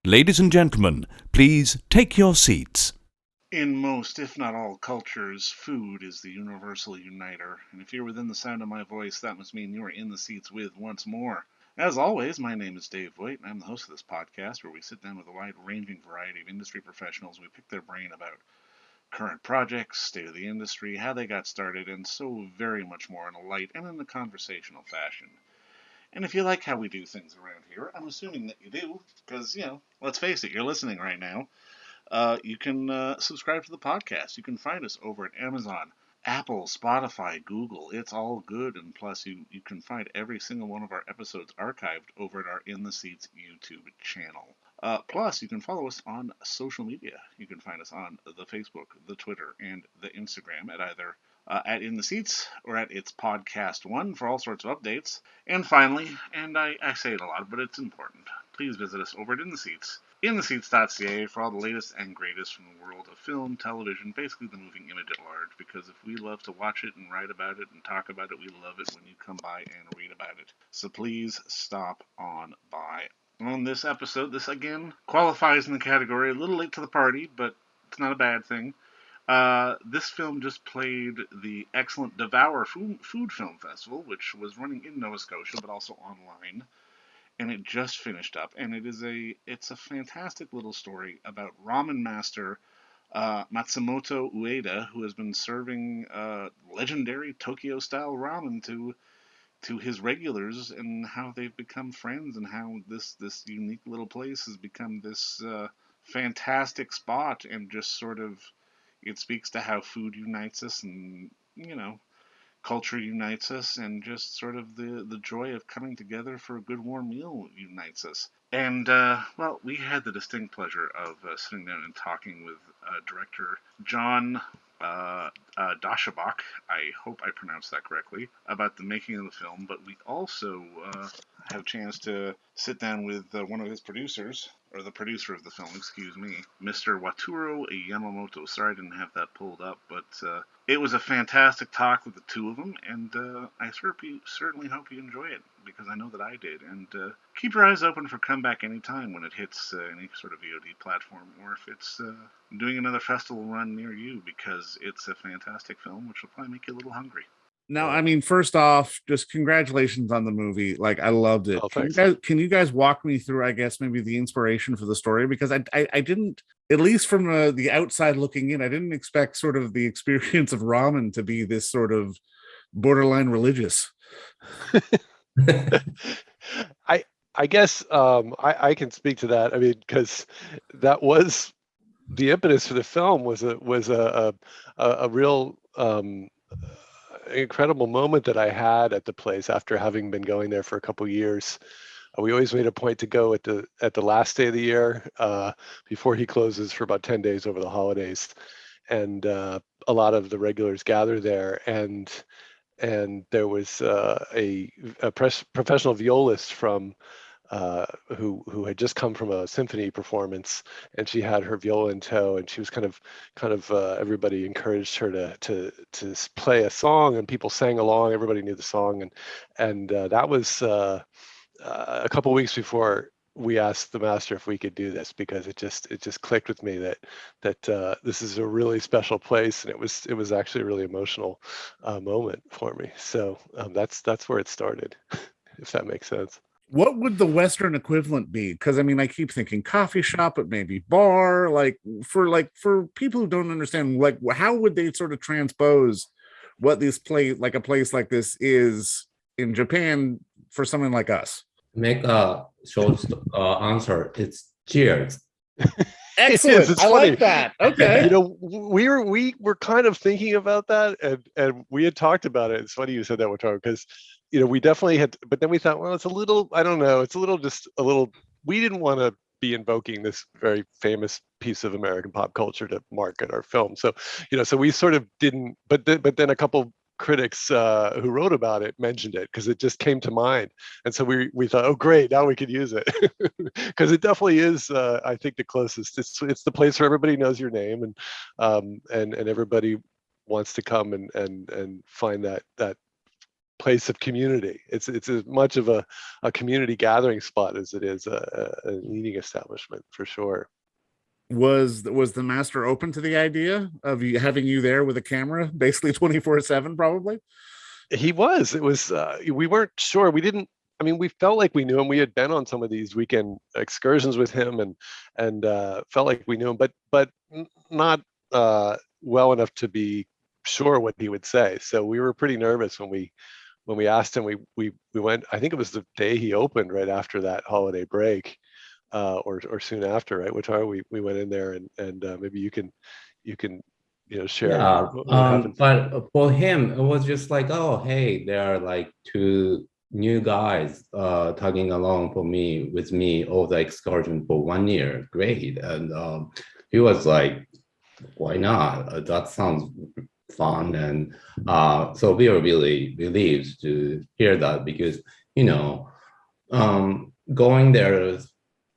Ladies and gentlemen, please take your seats. In most, if not all, cultures, food is the universal uniter, and if you're within the sound of my voice, that must mean you're in the seats with once more. As always, my name is Dave Voigt, and I'm the host of this podcast where we sit down with a wide-ranging variety of industry professionals and we pick their brain about current projects, state of the industry, how they got started, and so very much more in a light and in a conversational fashion. And if you like how we do things around here, I'm assuming that you do, because, let's face it, you're listening right now. You can subscribe to the podcast. You can find us over at Amazon, Apple, Spotify, Google. It's all good. And plus, you can find every single one of our episodes archived over at our In the Seats YouTube channel. Plus, you can follow us on social media. You can find us on the Facebook, the Twitter, and the Instagram at either at In the Seats or at It's Podcast One for all sorts of updates. And finally, and I say it a lot, but it's important, please visit us over at In the Seats, intheseats.ca, for all the latest and greatest from the world of film, television, basically the moving image at large, because if we love to watch it and write about it and talk about it, we love it when you come by and read about it. So please stop on by. On this episode, this again qualifies in the category a little late to the party, but it's not a bad thing. This film just played the excellent Devour Food Film Festival, which was running in Nova Scotia, but also online, and it just finished up. And it's a fantastic little story about ramen master Masamoto Ueda, who has been serving legendary Tokyo-style ramen to his regulars, and how they've become friends, and how this unique little place has become this fantastic spot, and just sort of it speaks to how food unites us, and culture unites us, and just sort of the joy of coming together for a good warm meal unites us. And well, we had the distinct pleasure of sitting down and talking with director John Daschbach, I hope I pronounced that correctly, about the making of the film. But we also had a chance to sit down with one of his producers, or the producer of the film, excuse me, Mr. Wataru Yamamoto. Sorry I didn't have that pulled up, but it was a fantastic talk with the two of them, and I certainly hope you enjoy it, because I know that I did. And keep your eyes open for Comeback anytime when it hits any sort of VOD platform, or if it's doing another festival run near you, because it's a fantastic film, which will probably make you a little hungry. No, I mean, first off, just congratulations on the movie. Like, I loved it. Oh, thanks. Can you guys walk me through, I guess, maybe the inspiration for the story? Because I didn't, at least from the outside looking in, I didn't expect sort of the experience of ramen to be this sort of borderline religious. I guess I can speak to that. I mean, because that was the impetus for the film, was a real incredible moment that I had at the place after having been going there for a couple years. We always made a point to go at the last day of the year, before he closes for about 10 days over the holidays, and a lot of the regulars gather there, and there was a professional violist from who had just come from a symphony performance, and she had her viola in tow, and she was kind of everybody encouraged her to play a song, and people sang along. Everybody knew the song, and that was a couple weeks before we asked the master if we could do this, because it just clicked with me that this is a really special place, and it was actually a really emotional moment for me. So that's where it started, if that makes sense. What would the Western equivalent be? Because I mean, I keep thinking coffee shop, but maybe bar. Like for people who don't understand, like how would they sort of transpose what this place, like a place like this, is in Japan for someone like us? Make a short answer. It's cheers. Excellent. It's I funny. like that. Okay. We were kind of thinking about that, and we had talked about it. It's funny you said that, Wataru, because we definitely had, but then we thought, well, it's a little, I don't know, it's just a little. We didn't want to be invoking this very famous piece of American pop culture to market our film, so so we sort of didn't. But then a couple critics who wrote about it mentioned it, because it just came to mind, and so we thought, oh great, now we could use it, because it definitely is, I think, the closest. It's the place where everybody knows your name, and everybody wants to come and find that place of community. It's as much of a community gathering spot as it is an eating establishment, for sure. Was the master open to the idea of having you there with a camera, basically 24/7, probably? He was. It was. We weren't sure. We didn't. I mean, we felt like we knew him. We had been on some of these weekend excursions with him, and felt like we knew him, but not well enough to be sure what he would say. So we were pretty nervous when we asked him. We went. I think it was the day he opened, right after that holiday break, or soon after, right? We went in there, and maybe you can share Yeah, what happened. but for him, it was just like, oh, hey, there are like two new guys tagging along with me over the excursion for 1 year. Great. And he was like, why not? That sounds fun. And so we were really relieved to hear that, because, going there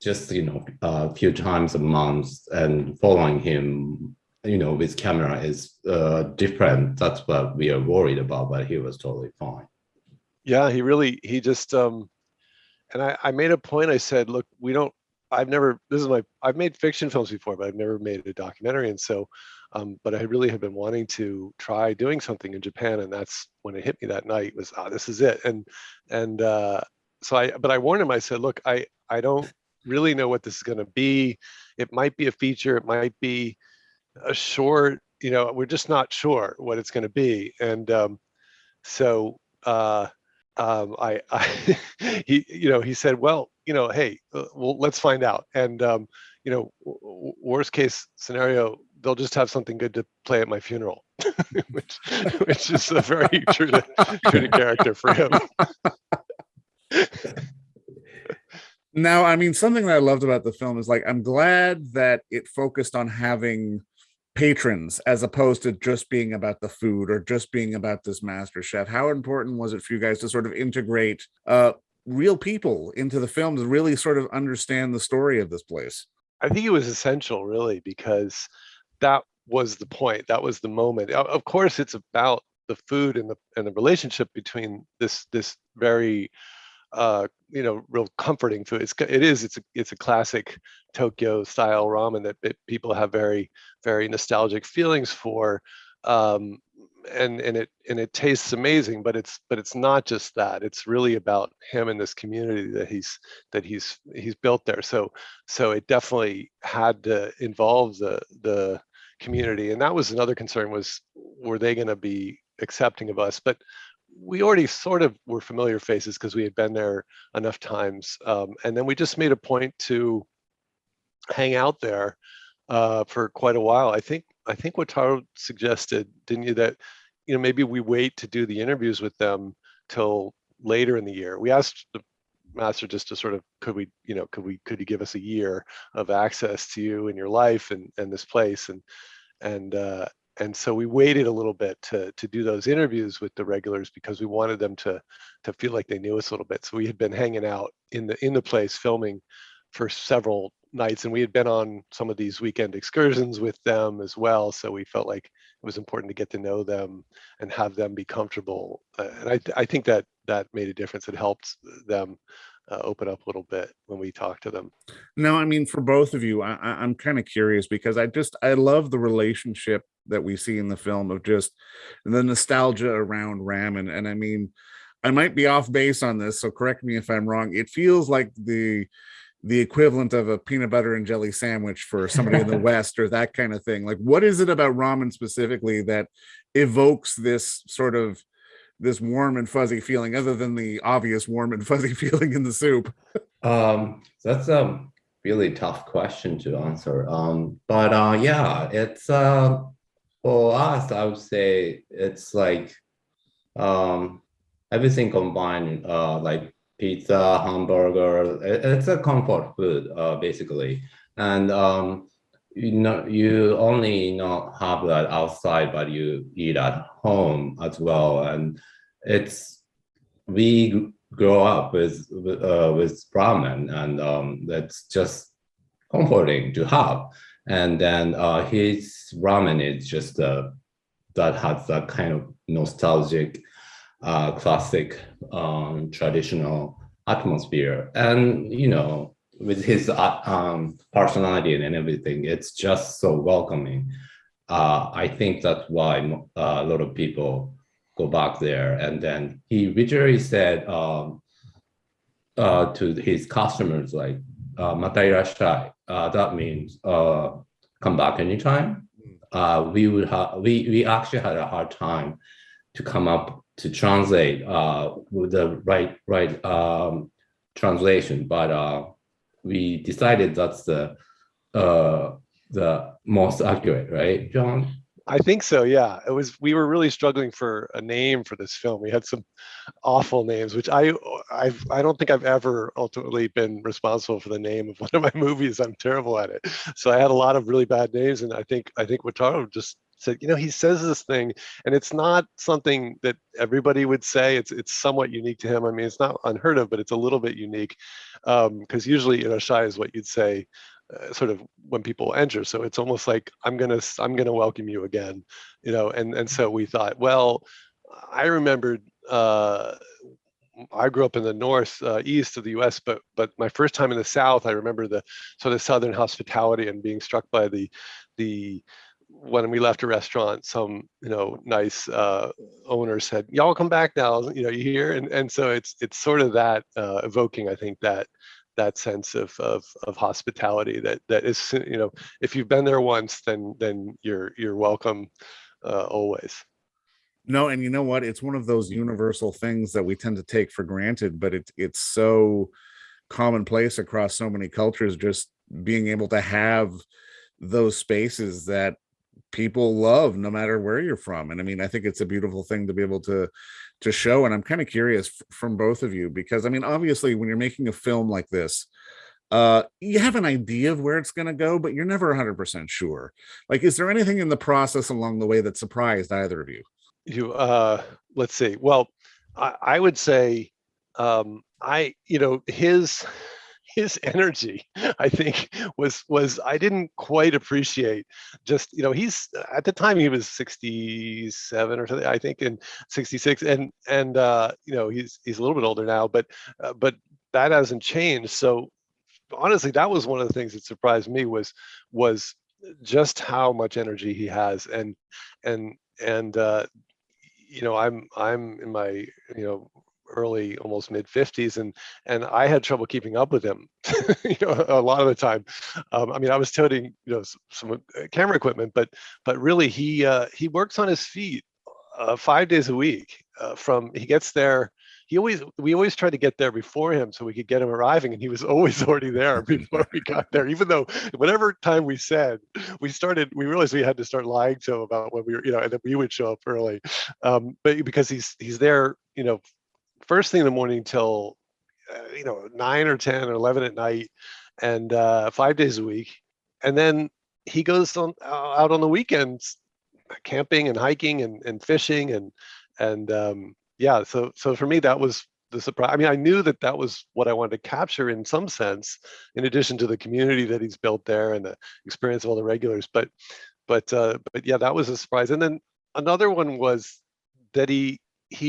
just, a few times a month and following him, with camera is different. That's what we are worried about, but he was totally fine. Yeah, he just and I made a point. I said, look, I've made fiction films before, but I've never made a documentary. And so, but I really had been wanting to try doing something in Japan. And that's when it hit me that night was, this is it. And but I warned him, I said, look, I don't really know what this is going to be. It might be a feature. It might be a short, we're just not sure what it's going to be. And so I he said, well, hey, well, let's find out. And worst case scenario, they'll just have something good to play at my funeral, which is a very true to character for him. Now, I mean, something that I loved about the film is, like, I'm glad that it focused on having patrons as opposed to just being about the food or just being about this master chef. How important was it for you guys to sort of integrate real people into the film to really sort of understand the story of this place? I think it was essential, really, because that was the point. That was the moment. Of course, it's about the food and the relationship between this very real comforting food. It's a classic Tokyo style ramen that people have very, very nostalgic feelings for, and it tastes amazing. But it's not just that. It's really about him and this community that he's built there. So it definitely had to involve the community, and that was another concern: were they going to be accepting of us? But we already sort of were familiar faces because we had been there enough times. And then we just made a point to hang out there for quite a while. I think Wataru suggested, didn't you, that maybe we wait to do the interviews with them till later in the year. We asked the master just to sort of, could you give us a year of access to you and your life and this place, and so we waited a little bit to do those interviews with the regulars because we wanted them to feel like they knew us a little bit. So we had been hanging out in the place filming for several nights, and we had been on some of these weekend excursions with them as well. So we felt like it was important to get to know them and have them be comfortable. And I think that made a difference. It helped them open up a little bit when we talked to them. Now, I mean, for both of you, I'm kind of curious because I love the relationship that we see in the film of just the nostalgia around ramen. And I mean, I might be off base on this, so correct me if I'm wrong. It feels like the equivalent of a peanut butter and jelly sandwich for somebody in the West or that kind of thing. Like, what is it about ramen specifically that evokes this sort of this warm and fuzzy feeling, other than the obvious warm and fuzzy feeling in the soup? That's a really tough question to answer. But yeah, it's for us, I would say it's like everything combined, like pizza, hamburger. It's a comfort food, basically, and you only not have that outside, but you eat at home as well, and we grow up with ramen, and that's just comforting to have. And then his ramen is just that has that kind of nostalgic classic traditional atmosphere. And with his personality and everything, it's just so welcoming. I think that's why a lot of people go back there. And then he literally said to his customers, like, "Mata irashai." That means come back anytime. We actually had a hard time to come up to translate with the right translation, but we decided that's the most accurate, right, John? I think so. Yeah, we were really struggling for a name for this film. We had some awful names, which I don't think I've ever ultimately been responsible for the name of one of my movies. I'm terrible at it. So I had a lot of really bad names, and I think Wataru just said, he says this thing, and it's not something that everybody would say. It's somewhat unique to him. I mean, it's not unheard of, but it's a little bit unique, because usually, shy is what you'd say. Sort of when people enter, so it's almost like I'm gonna welcome you again, and so we thought, well, I remembered I grew up in the north east of the U.S., but my first time in the South, I remember the sort of Southern hospitality and being struck by the when we left a restaurant, some nice owner said, "Y'all come back now, you hear," and so it's sort of that evoking, I think, that sense of hospitality that is, if you've been there once, then you're welcome always. No, and you know what? It's one of those universal things that we tend to take for granted, but it's so commonplace across so many cultures, just being able to have those spaces that people love no matter where you're from. And I mean, I think it's a beautiful thing to be able to show. And I'm kind of curious from both of you, because I mean, obviously when you're making a film like this, you have an idea of where it's going to go, but you're never 100% sure. Like, is there anything in the process along the way that surprised either of you? Let's see. Well, I would say, his energy, I think, was I didn't quite appreciate. Just, he's at the time he was 67 or something, I think, and 66, and he's a little bit older now, but that hasn't changed. So honestly, that was one of the things that surprised me, was just how much energy he has, and I'm in my early, almost mid 50s, and I had trouble keeping up with him a lot of the time. I mean, I was toting some camera equipment, but really he works on his feet 5 days a week. From he gets there, we always tried to get there before him so we could get him arriving, and he was always already there before we got there. Even though whatever time we said, we realized we had to start lying to him about when we were, and then we would show up early, but because he's there, first thing in the morning till 9 or 10 or 11 at night, and 5 days a week, and then he goes out on the weekends, camping and hiking and fishing, and yeah, so for me that was the surprise. I mean, I knew that was what I wanted to capture in some sense, in addition to the community that he's built there and the experience of all the regulars, but yeah, that was a surprise. And then another one was that he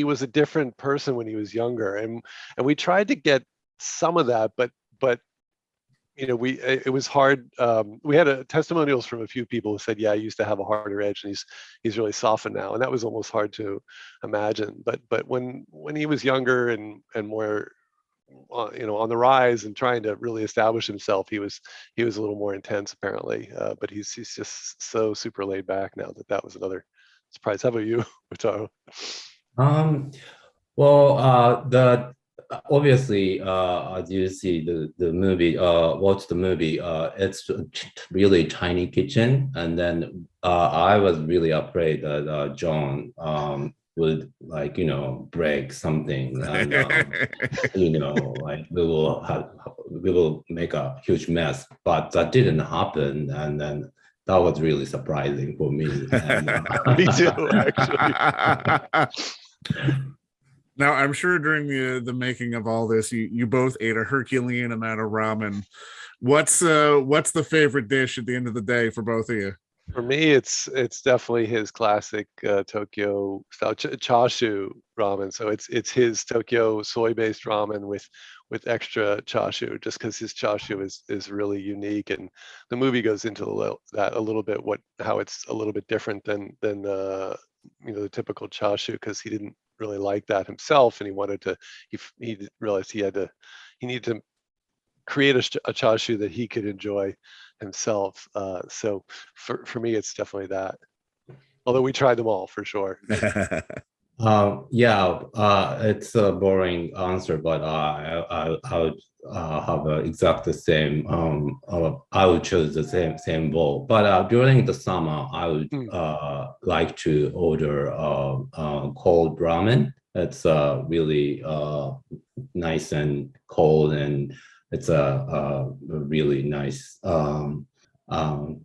was a different person when he was younger, and we tried to get some of that, but it was hard. We had testimonials from a few people who said, yeah, he used to have a harder edge, and he's really softened now, and that was almost hard to imagine. But when he was younger and more on the rise and trying to really establish himself, he was a little more intense apparently. But he's just so super laid back now that was another surprise. How about you, Wataru? Um, well, the obviously, as you see the movie, watch the movie, it's really tiny kitchen, and then I was really afraid that John would, like, break something, and like we will make a huge mess, but that didn't happen, and then that was really surprising for me. And, Me too, actually. Now, I'm sure during the making of all this, you both ate a Herculean amount of ramen. What's the favorite dish at the end of the day for both of you? For me, it's definitely his classic Tokyo style chashu ramen. So it's his Tokyo soy-based ramen with extra chashu, just because his chashu is really unique, and the movie goes into that a little bit, how it's a little bit different than the typical chashu, because he didn't really like that himself, and he realized he needed to create a chashu that he could enjoy himself. So for me, it's definitely that. Although we tried them all for sure. Yeah, it's a boring answer, but I would have exact the same. I would choose the same bowl. But during the summer, I would Mm. like to order cold ramen. It's really nice and cold, and it's a really nice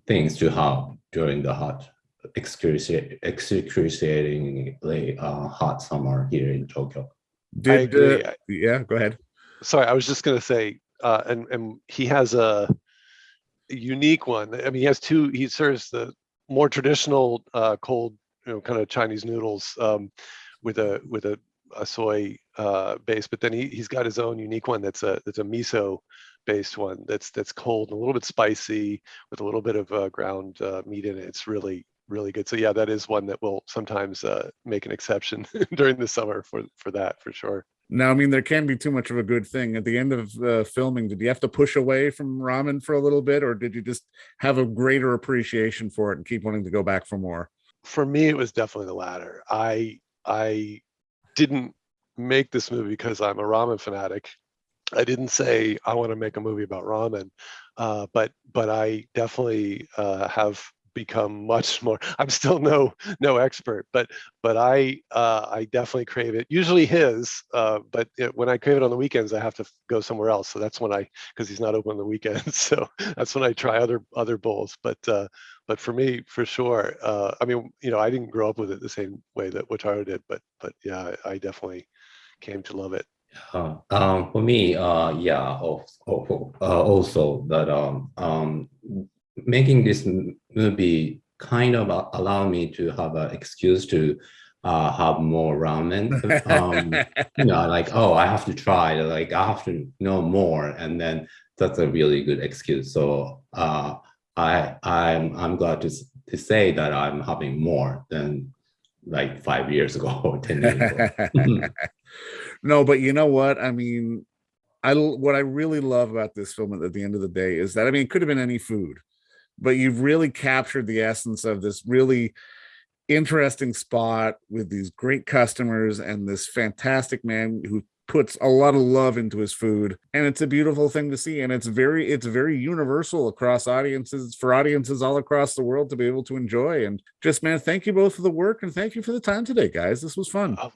things to have during the excruciatingly hot summer here in Tokyo. I Did agree. yeah, go ahead. Sorry, I was just going to say, and he has a unique one. I mean, he has two. He serves the more traditional cold, kind of Chinese noodles with a soy base, but then he's got his own unique one that's a miso based one that's cold and a little bit spicy with a little bit of ground meat in it. It's really good. So yeah, that is one that will sometimes make an exception during the summer for that for sure. Now, I mean, there can be too much of a good thing. At the end of filming, did you have to push away from ramen for a little bit, or did you just have a greater appreciation for it and keep wanting to go back for more? For me, it was definitely the latter. I didn't make this movie because I'm a ramen fanatic. I didn't say I want to make a movie about ramen, but I definitely have become much more. I'm still no expert, but I definitely crave it. Usually his, but when I crave it on the weekends, I have to go somewhere else. So that's when because he's not open on the weekends, so that's when I try other bowls. But for me, for sure, I mean, I didn't grow up with it the same way that Wataru did, but yeah, I definitely came to love it. For me, yeah, also that making this movie kind of allowed me to have an excuse to have more ramen. Like, oh, I have to try, like I have to know more, and then that's a really good excuse. So I'm glad to say that I'm having more than like 5 years ago or 10 years ago. No, but you know what? I mean, what I really love about this film at the end of the day is that, I mean, it could have been any food, but you've really captured the essence of this really interesting spot with these great customers and this fantastic man who puts a lot of love into his food, and it's a beautiful thing to see, and it's very universal across audiences, for audiences all across the world to be able to enjoy. And just, man, thank you both for the work, and thank you for the time today, guys. This was fun. Oh,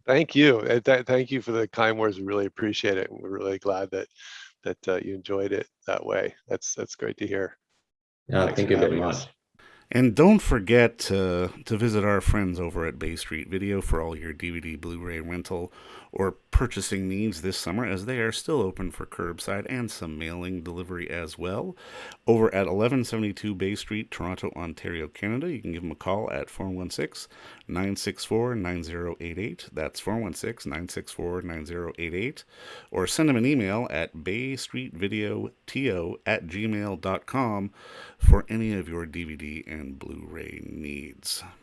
thank you. Thank you for the kind words. We really appreciate it. We're really glad that you enjoyed it that way. That's great to hear. Yeah, Thanks thank for you very having much. us. And don't forget to visit our friends over at Bay Street Video for all your DVD, Blu-ray rental, or purchasing needs this summer, as they are still open for curbside and some mailing delivery as well. Over at 1172 Bay Street, Toronto, Ontario, Canada, you can give them a call at 416-964-9088. That's 416-964-9088. Or send them an email at baystreetvideoto@gmail.com for any of your DVD and Blu-ray needs.